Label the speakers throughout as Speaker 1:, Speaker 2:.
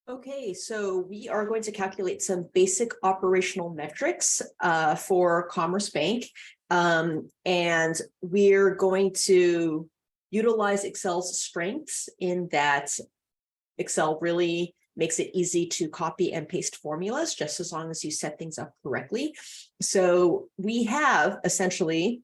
Speaker 1: Okay, so we are going to calculate some basic operational metrics for Commerce Bank. And we're going to utilize Excel's strengths in that Excel really makes it easy to copy and paste formulas, just as long as you set things up correctly. So we have essentially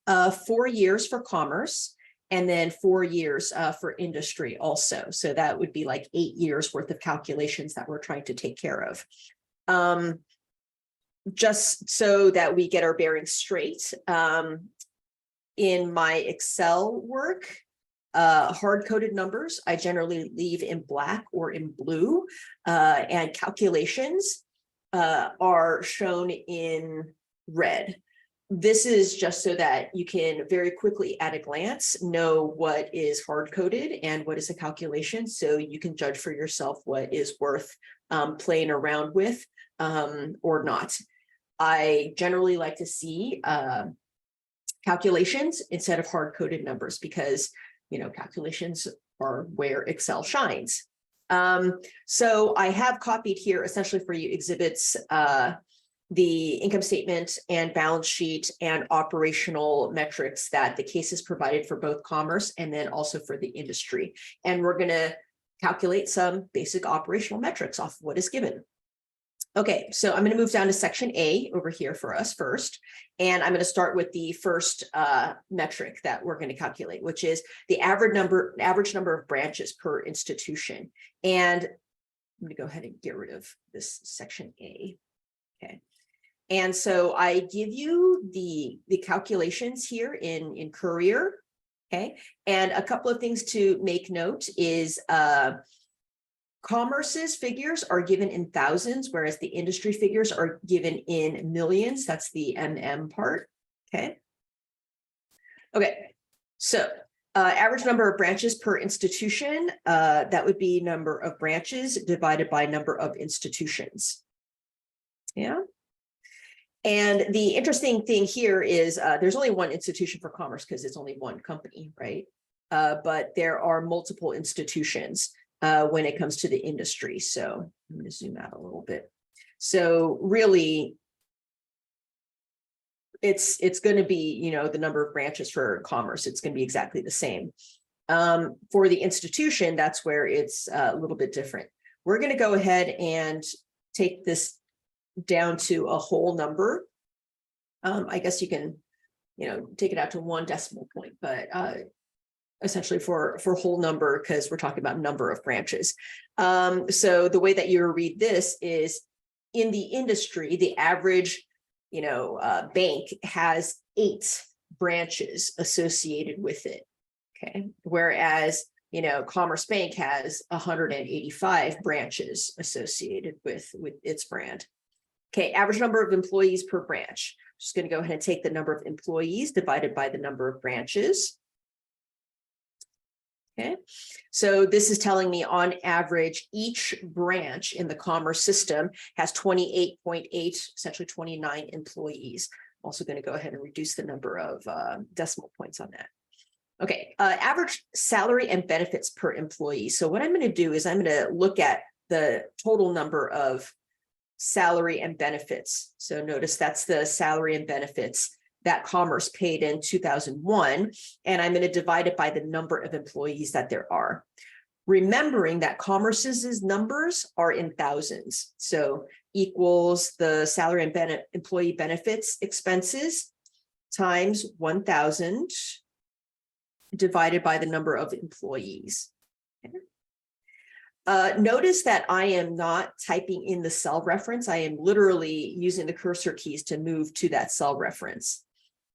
Speaker 1: 4 years for commerce, and then 4 years for industry also. So that would be like 8 years worth of calculations that we're trying to take care of. Just so that we get our bearings straight, in my Excel work, hard-coded numbers, I generally leave in black or in blue, and calculations are shown in red. This is just so that you can very quickly at a glance know what is hard-coded and what is a calculation, so you can judge for yourself what is worth playing around with or not. I generally like to see calculations instead of hard-coded numbers because, you know, calculations are where Excel shines. So I have copied here essentially for you exhibits, the income statement and balance sheet and operational metrics that the case is provided for both commerce and then also for the industry. And we're going to calculate some basic operational metrics off of what is given. Okay, so I'm going to move down to section A over here for us first. And I'm going to start with the first metric that we're going to calculate, which is the average number of branches per institution. And I'm going to go ahead and get rid of this section A. Okay. And so I give you the calculations here in Courier, okay? And a couple of things to make note is Commerce's figures are given in thousands, whereas the industry figures are given in millions. That's the MM part, okay? Okay, so average number of branches per institution, that would be number of branches divided by number of institutions, yeah? And the interesting thing here is there's only one institution for commerce because it's only one company, right? But there are multiple institutions when it comes to the industry. So I'm going to zoom out a little bit. So really, it's going to be, you know, the number of branches for commerce. It's going to be exactly the same. For the institution, that's where it's a little bit different. We're going to go ahead and take this down to a whole number. I guess you can, you know, take it out to 1 decimal point, but essentially for whole number, because we're talking about number of branches. So the way that you read this is in the industry, the average, you know, bank has 8 branches associated with it. Okay, whereas, you know, Commerce Bank has 185 branches associated with its brand. Okay, average number of employees per branch. Just going to go ahead and take the number of employees divided by the number of branches. Okay, so this is telling me on average, each branch in the commerce system has 28.8, essentially 29 employees. I'm also going to go ahead and reduce the number of decimal points on that. Okay, average salary and benefits per employee. So what I'm going to do is I'm going to look at the total number of salary and benefits. So notice that's the salary and benefits that commerce paid in 2001. And I'm going to divide it by the number of employees that there are. Remembering that commerce's numbers are in thousands. So equals the salary and employee benefits expenses times 1,000 divided by the number of employees. Okay. Notice that I am not typing in the cell reference. I am literally using the cursor keys to move to that cell reference.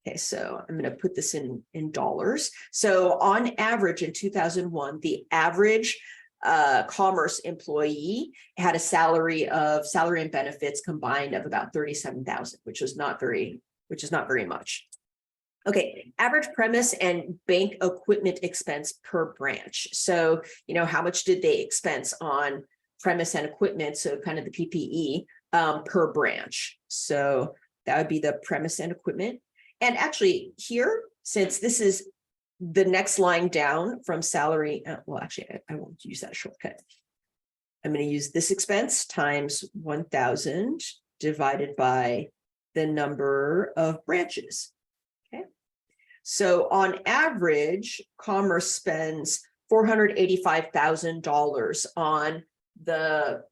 Speaker 1: Okay, so I'm going to put this in dollars. So on average in 2001, the average commerce employee had a salary and benefits combined of about 37,000, which is not very much. Okay, average premise and bank equipment expense per branch. So, you know, how much did they expense on premise and equipment? So kind of the PPE per branch. So that would be the premise and equipment. And actually here, since this is the next line down from salary, well, actually, I won't use that shortcut. I'm going to use this expense times 1,000 divided by the number of branches. Okay. So on average, Commerce spends $485,000 on the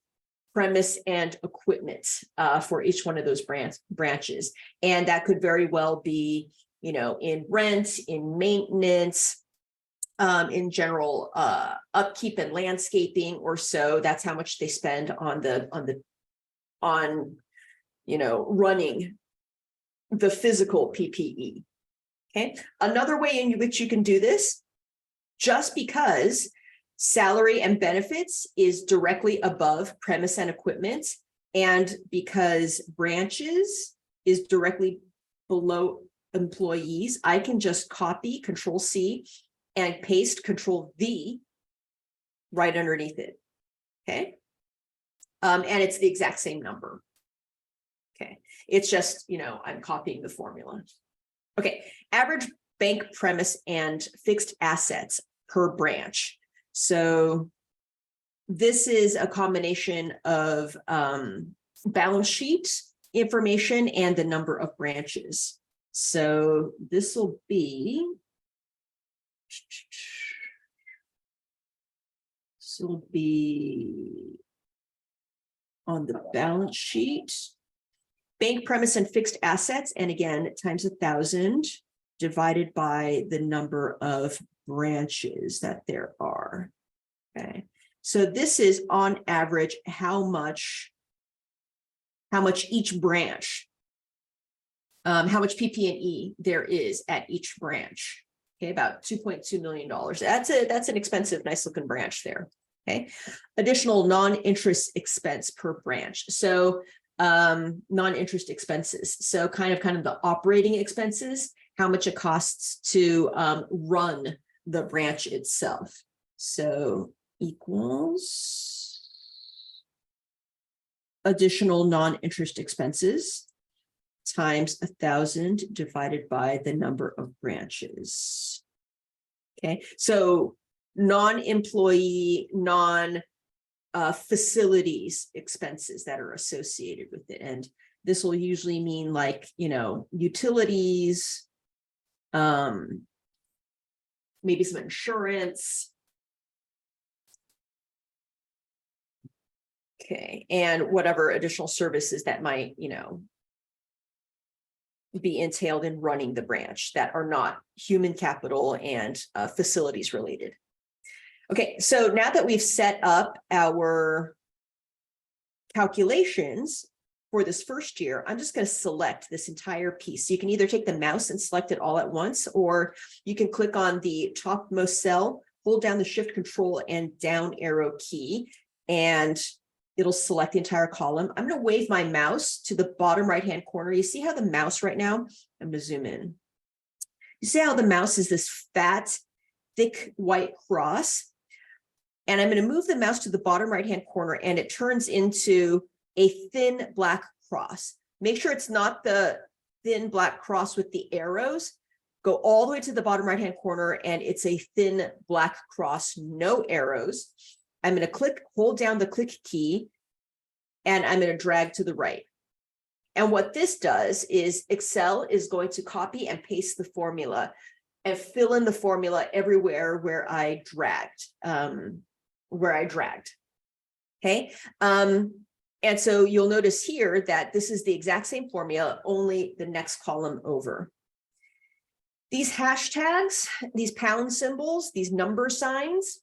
Speaker 1: premise and equipment for each one of those branches. And that could very well be, you know, in rent, in maintenance, in general upkeep and landscaping or so. That's how much they spend on you know, running the physical PPE. Okay. Another way in which you can do this, just because salary and benefits is directly above premise and equipment, and because branches is directly below employees, I can just copy Control C and paste Control V right underneath it. Okay. And it's the exact same number. Okay. It's just, you know, I'm copying the formula. Okay. Average bank premise and fixed assets per branch. So this is a combination of balance sheet information and the number of branches. So this will be, on the balance sheet, bank premise and fixed assets, and again, times 1,000 divided by the number of branches that there are. Okay, so this is on average how much each branch, how much PP&E there is at each branch. Okay, about $2.2 million. That's an expensive, nice looking branch there. Okay, additional non-interest expense per branch. So non-interest expenses. So kind of the operating expenses, how much it costs to run the branch itself. So equals additional non-interest expenses times 1,000 divided by the number of branches. Okay, so non-employee, facilities expenses that are associated with it. And this will usually mean, like, you know, utilities, maybe some insurance. Okay, and whatever additional services that might, you know, be entailed in running the branch that are not human capital and facilities related. Okay, so now that we've set up our calculations for this first year, I'm just going to select this entire piece. So you can either take the mouse and select it all at once, or you can click on the topmost cell, hold down the Shift, Control, and down arrow key, and it'll select the entire column. I'm going to wave my mouse to the bottom right-hand corner. You see how the mouse right now, I'm going to zoom in. You see how the mouse is this fat, thick white cross? And I'm going to move the mouse to the bottom right-hand corner, and it turns into a thin black cross. Make sure it's not the thin black cross with the arrows. Go all the way to the bottom right-hand corner, and it's a thin black cross, no arrows. I'm going to hold down the click key, and I'm going to drag to the right. And what this does is Excel is going to copy and paste the formula and fill in the formula everywhere where I dragged. Okay. And so you'll notice here that this is the exact same formula, only the next column over. These hashtags, these pound symbols, these number signs,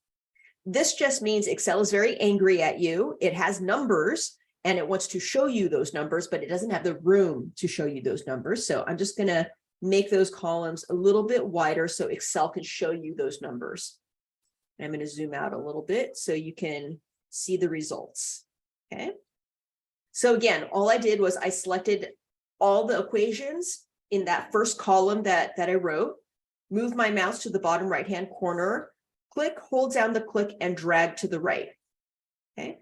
Speaker 1: this just means Excel is very angry at you. It has numbers and it wants to show you those numbers, but it doesn't have the room to show you those numbers. So I'm just going to make those columns a little bit wider so Excel can show you those numbers. I'm going to zoom out a little bit so you can see the results. Okay. So again, all I did was I selected all the equations in that first column that I wrote, moved my mouse to the bottom right-hand corner, click, hold down the click, and drag to the right. Okay.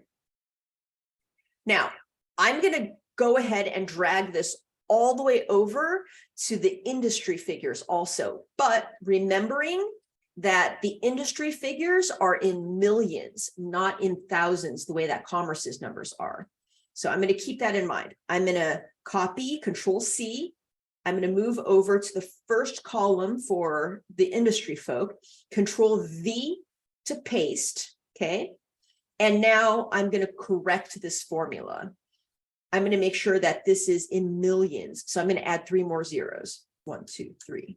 Speaker 1: Now, I'm going to go ahead and drag this all the way over to the industry figures also, but remembering that the industry figures are in millions, not in thousands, the way that Commerce's numbers are. So I'm going to keep that in mind. I'm going to copy, Control C. I'm going to move over to the first column for the industry folk, Control V to paste, okay? And now I'm going to correct this formula. I'm going to make sure that this is in millions. So I'm going to add 3 more zeros. 1, 2, 3.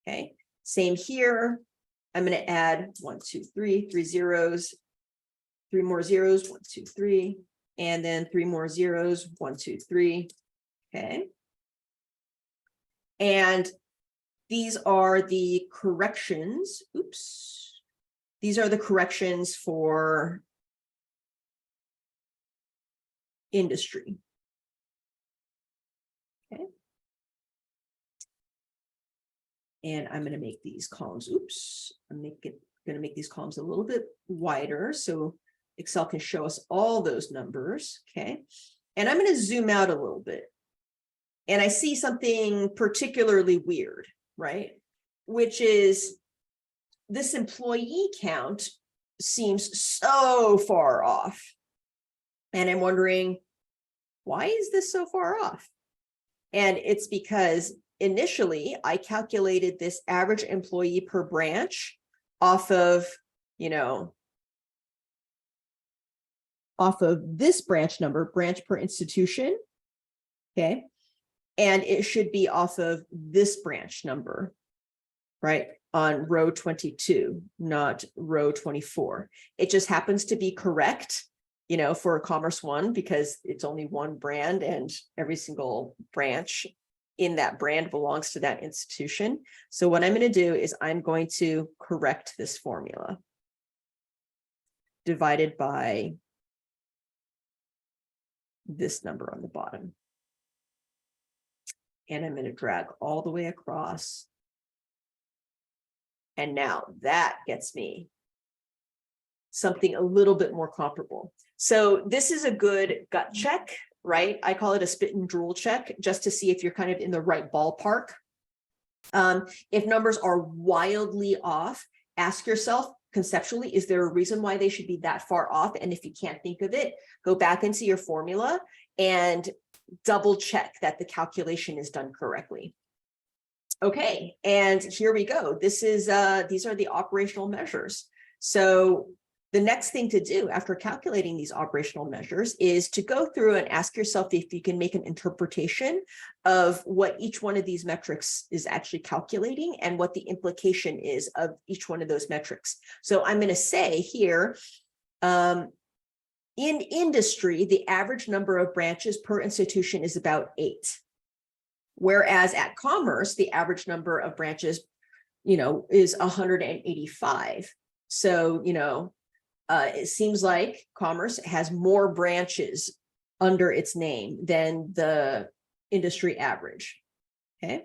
Speaker 1: Okay. Same here. I'm going to add 1, 2, 3, 3 zeros, 3 more zeros, 1, 2, 3, and then 3 more zeros, 1, 2, 3. Okay. And these are the corrections. Oops. These are the corrections for industry. Okay. And I'm going to make these columns, oops, I'm going to make these columns a little bit wider so Excel can show us all those numbers. Okay. And I'm going to zoom out a little bit. And I see something particularly weird, right? Which is this employee count seems so far off. And I'm wondering, why is this so far off? And it's because initially I calculated this average employee per branch off of, off of this branch number, branch per institution. Okay. And it should be off of this branch number, right? On row 22, not row 24. It just happens to be correct, for Commerce One, because it's only one brand and every single branch in that brand belongs to that institution. So what I'm going to do is I'm going to correct this formula divided by this number on the bottom. And I'm going to drag all the way across. And now that gets me something a little bit more comparable. So this is a good gut check, right? I call it a spit and drool check, just to see if you're kind of in the right ballpark. If numbers are wildly off, ask yourself conceptually, is there a reason why they should be that far off? And if you can't think of it, go back into your formula and double check that the calculation is done correctly. Okay, and here we go. This is these are the operational measures. So the next thing to do after calculating these operational measures is to go through and ask yourself if you can make an interpretation of what each one of these metrics is actually calculating and what the implication is of each one of those metrics. So I'm going to say here, in industry, the average number of branches per institution is about 8. Whereas at Commerce, the average number of branches, is 185. So, it seems like Commerce has more branches under its name than the industry average. Okay.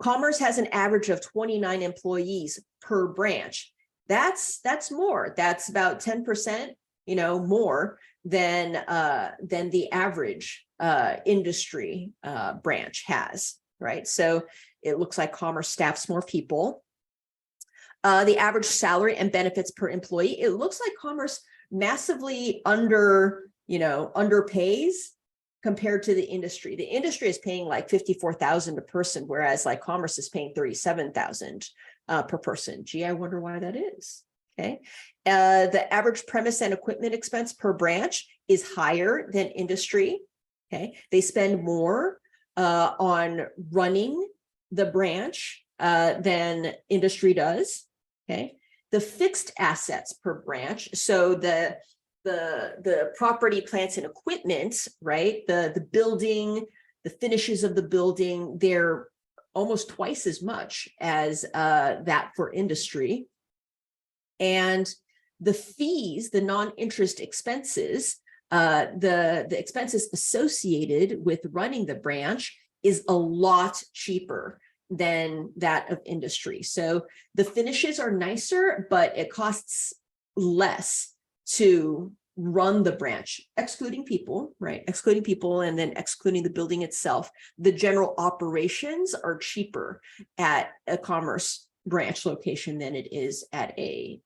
Speaker 1: Commerce has an average of 29 employees per branch. That's more. That's about 10%, more than the average industry branch has, right? So it looks like Commerce staffs more people. The average salary and benefits per employee, it looks like Commerce massively underpays compared to the industry. The industry is paying like $54,000 a person, whereas like Commerce is paying $37,000 per person. Gee, I wonder why that is. Okay. The average premise and equipment expense per branch is higher than industry. Okay. They spend more on running the branch than industry does. Okay. The fixed assets per branch. So the property, plants, and equipment, right? The building, the finishes of the building, they're almost twice as much as that for industry. And the fees, the non-interest expenses, the expenses associated with running the branch is a lot cheaper than that of industry. So the finishes are nicer, but it costs less to run the branch, excluding people, right? Excluding people and then excluding the building itself. The general operations are cheaper at a Commerce branch location than it is at an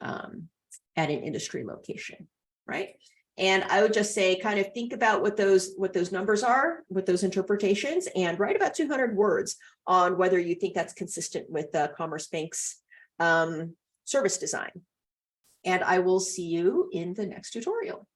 Speaker 1: industry location, right? And I would just say, kind of think about what those numbers are, what those interpretations, and write about 200 words on whether you think that's consistent with the Commerce Bank's service design. And I will see you in the next tutorial.